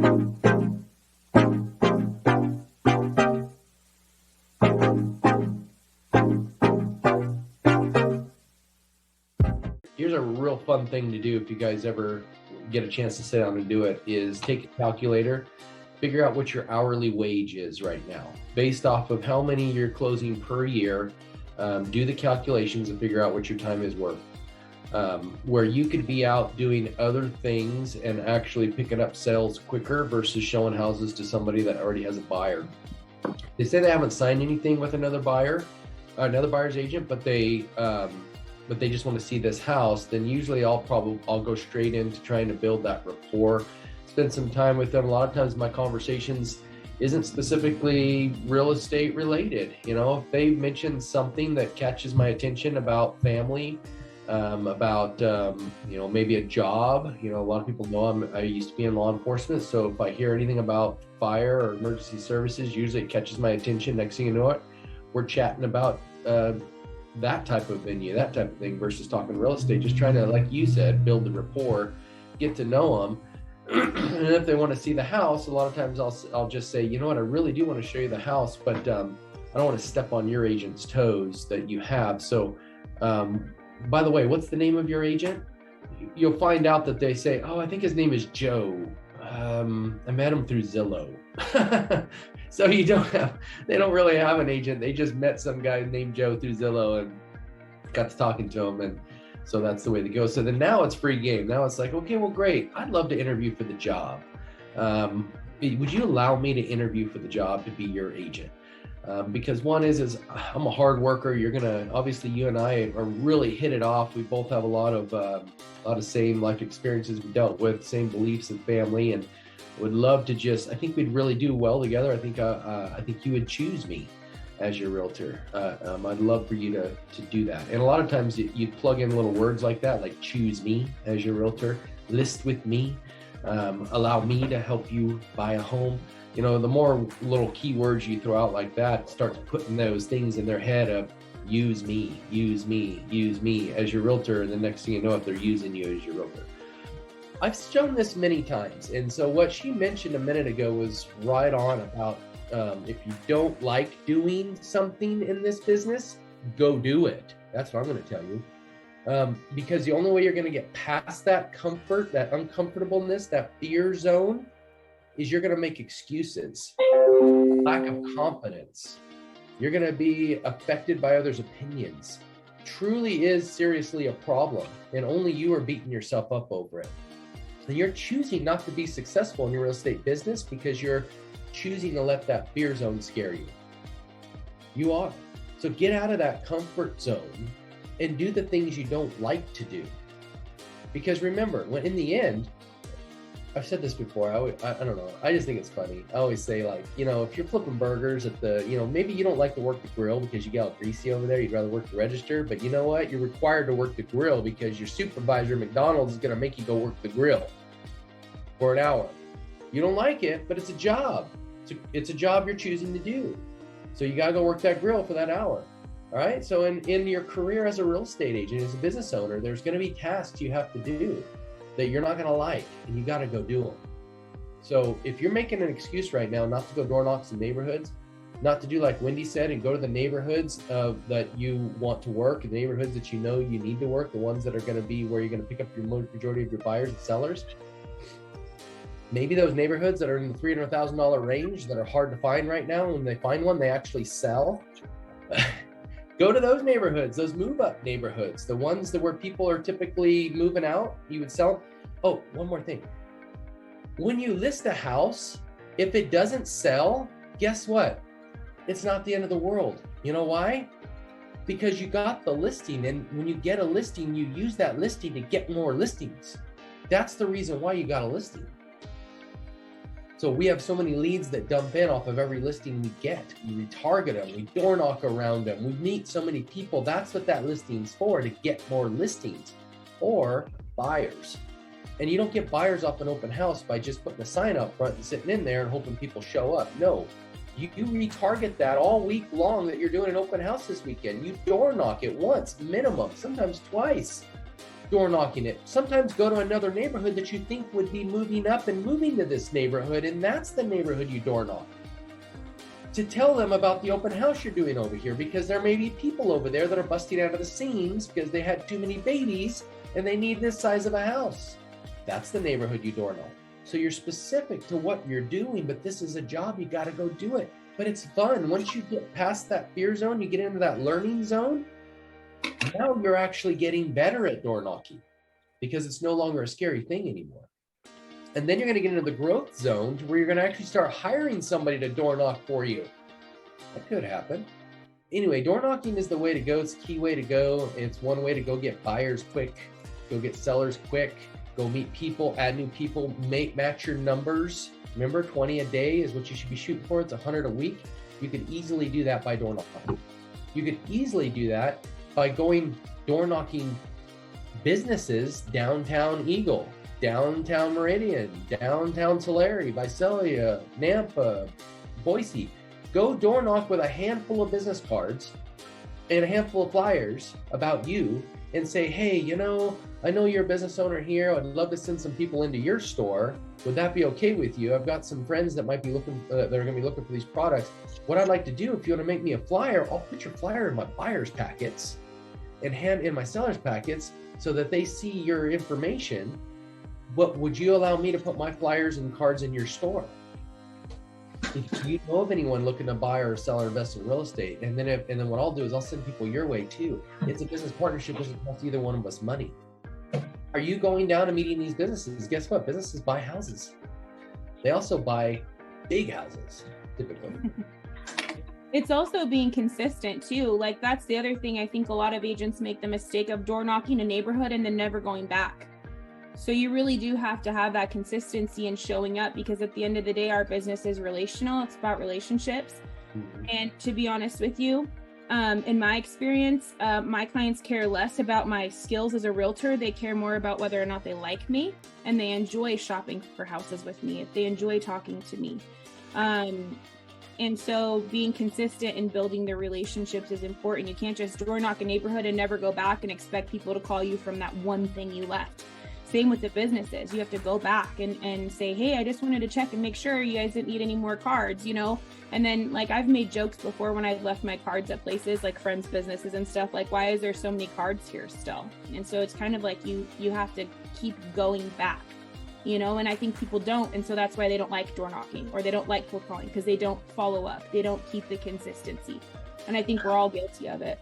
Here's a real fun thing to do if you guys ever get a chance to sit down and do it, is take a calculator, figure out what your hourly wage is right now. Based off of how many you're closing per year, do the calculations and figure out what your time is worth. Where you could be out doing other things and actually picking up sales quicker versus showing houses to somebody that already has a buyer. They say they haven't signed anything with another buyer's agent, but they just want to see this house, then usually I'll go straight into trying to build that rapport, spend some time with them. A lot of times my conversations isn't specifically real estate related. If they mention something that catches my attention about family, about maybe a job. A lot of people know I used to be in law enforcement, so if I hear anything about fire or emergency services, usually it catches my attention. Next thing you know it, we're chatting about that type of venue, that type of thing, versus talking real estate, just trying to, like you said, build the rapport, get to know them. And if they want to see the house, a lot of times I'll just say, you know what, I really do want to show you the house, but I don't want to step on your agent's toes that you have. So by the way, what's the name of your agent? You'll find out that they say, oh, I think his name is Joe. I met him through Zillow. So they don't really have an agent. They just met some guy named Joe through Zillow and got to talking to him. And so that's the way to go. So then now it's free game. Now it's like, okay, well, great. I'd love to interview for the job. Would you allow me to interview for the job to be your agent? Because one is I'm a hard worker. Obviously you and I are really hit it off. We both have a lot of same life experiences we dealt with, same beliefs and family, and would love to I think we'd really do well together. I think you would choose me as your realtor. I'd love for you to do that. And a lot of times you plug in little words like that, like choose me as your realtor, list with me, allow me to help you buy a home. The more little keywords you throw out like that, starts putting those things in their head of use me as your realtor. And the next thing you know, if they're using you as your realtor. I've shown this many times. And so what she mentioned a minute ago was right on about if you don't like doing something in this business, go do it. That's what I'm going to tell you. Because the only way you're going to get past that comfort, that uncomfortableness, that fear zone, is you're going to make excuses, lack of confidence. You're going to be affected by others' opinions. Truly is seriously a problem, and only you are beating yourself up over it. And you're choosing not to be successful in your real estate business because you're choosing to let that fear zone scare you. You are. So get out of that comfort zone and do the things you don't like to do. Because remember, when in the end, I've said this before, I don't know, I just think it's funny. I always say, like, if you're flipping burgers at the, maybe you don't like to work the grill because you get all greasy over there, you'd rather work the register, but you know what? You're required to work the grill because your supervisor at McDonald's is going to make you go work the grill for an hour. You don't like it, but it's a job. It's a job you're choosing to do. So you got to go work that grill for that hour. All right. So in your career as a real estate agent, as a business owner, there's going to be tasks you have to do that you're not going to like, and you got to go do them. So if you're making an excuse right now not to go door knocks in neighborhoods, not to do like Wendy said and go to the neighborhoods that you want to work, the neighborhoods that you know you need to work, the ones that are going to be where you're going to pick up your majority of your buyers and sellers, maybe those neighborhoods that are in the $300,000 range that are hard to find right now, when they find one, they actually sell. Go to those neighborhoods, those move-up neighborhoods, the ones where people are typically moving out, you would sell. Oh, one more thing. When you list a house, if it doesn't sell, guess what? It's not the end of the world. You know why? Because you got the listing, and when you get a listing, you use that listing to get more listings. That's the reason why you got a listing. So we have so many leads that dump in off of every listing we get. We retarget them, we door knock around them, we meet so many people. That's what that listing's for, to get more listings or buyers. And you don't get buyers off an open house by just putting a sign up front and sitting in there and hoping people show up. No, you retarget that all week long that you're doing an open house this weekend. You door knock it once, minimum, sometimes twice. door knocking it. Sometimes go to another neighborhood that you think would be moving up and moving to this neighborhood, and that's the neighborhood you door knock. To tell them about the open house you're doing over here, because there may be people over there that are busting out of the seams because they had too many babies and they need this size of a house. That's the neighborhood you door knock. So you're specific to what you're doing, but this is a job, you got to go do it. But it's fun. Once you get past that fear zone, you get into that learning zone. Now you're actually getting better at door knocking because it's no longer a scary thing anymore. And then you're going to get into the growth zone to where you're going to actually start hiring somebody to door knock for you. That could happen. Anyway, door knocking is the way to go. It's the key way to go. It's one way to go get buyers quick, go get sellers quick, go meet people, add new people, match your numbers. Remember, 20 a day is what you should be shooting for. It's 100 a week. You could easily do that by door knocking. You could easily do that by going door knocking businesses downtown Eagle, downtown Meridian, downtown Tulare, Visalia, Nampa, Boise. Go door knock with a handful of business cards and a handful of flyers about you and say, hey, I know you're a business owner here. I'd love to send some people into your store. Would that be okay with you? I've got some friends that might be looking, that are going to be looking for these products. What I'd like to do, if you want to make me a flyer, I'll put your flyer in my buyer's packets and hand in my seller's packets so that they see your information. But would you allow me to put my flyers and cards in your store? If you know of anyone looking to buy or sell or invest in real estate, and then what I'll do is I'll send people your way too. It's a business partnership. Doesn't cost either one of us money. Are you going down and meeting these businesses? Guess what? Businesses buy houses. They also buy big houses, typically. It's also being consistent too. Like that's the other thing. I think a lot of agents make the mistake of door knocking a neighborhood and then never going back. So you really do have to have that consistency in showing up, because at the end of the day, our business is relational. It's about relationships. Mm-hmm. And to be honest with you, in my experience, my clients care less about my skills as a realtor. They care more about whether or not they like me and they enjoy shopping for houses with me, if they enjoy talking to me. And so being consistent in building the relationships is important. You can't just door knock a neighborhood and never go back and expect people to call you from that one thing you left. Same with the businesses. You have to go back and say, hey, I just wanted to check and make sure you guys didn't need any more cards, And then like I've made jokes before when I've left my cards at places like friends' businesses and stuff, like, why is there so many cards here still? And so it's kind of like you have to keep going back, and I think people don't. And so that's why they don't like door knocking or they don't like cold calling, because they don't follow up. They don't keep the consistency. And I think we're all guilty of it.